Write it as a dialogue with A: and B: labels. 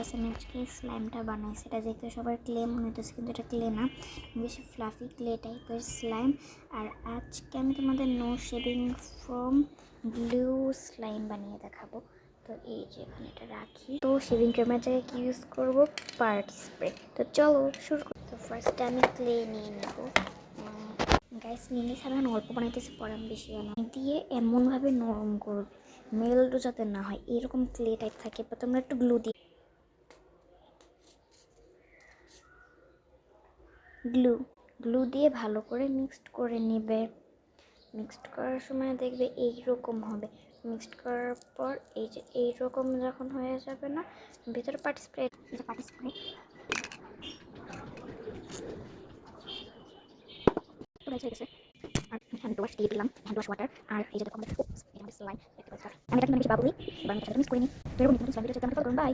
A: Guys আমি আজকে স্লাইমটা বানাইছি। এটা দেখতে সবার ক্লে মনে হইতেছে, কিন্তু এটা ক্লে না, বেশি ফ্লাফি ক্লে টাইপের স্লাইম। আর আজকে আমি তোমাদের no shaving foam glue slime বানিয়ে দেখাবো। তো এই যে এখানে এটা রাখি। তো শেভিং ক্রিমের জায়গায় কি ইউজ করব? Party spray. তো চলো শুরু করি। তো ফার্স্টে আমি ক্লে নিয়ে নেব। গাইস নিয়ে সাধারণ অল্প বানাইতেছি, পরে আমি বেশি বানাই দিয়ে এমনভাবে নরম করবে মেল্টও যাতে না হয়, এরকম ক্লে টাইপ থাকে। বা তোমরা একটু গ্লু দিয়ে ভালো করে মিক্সড করে নেবে। মিক্সড করার সময় দেখবে এইরকম হবে। মিক্সড করার পর এই যে এইরকম যখন হয়ে যাবে না, ভিতরে পার্টি স্প্রে হয়ে গেছে। আর হ্যান্ড ওয়াশ দিয়ে দিলাম, হ্যান্ড ওয়াশ ওয়াটার। আর এই যে দেখো আমাদের স্লাইম দেখতে পাচ্ছ। আমি এটা কিন্তু বেশি বাবুই, এবার আমি এটা মিক্স করে নিই। তো এরকম স্লাইম ভিডিও যেতে আমাকে ফলো করুন। বাই।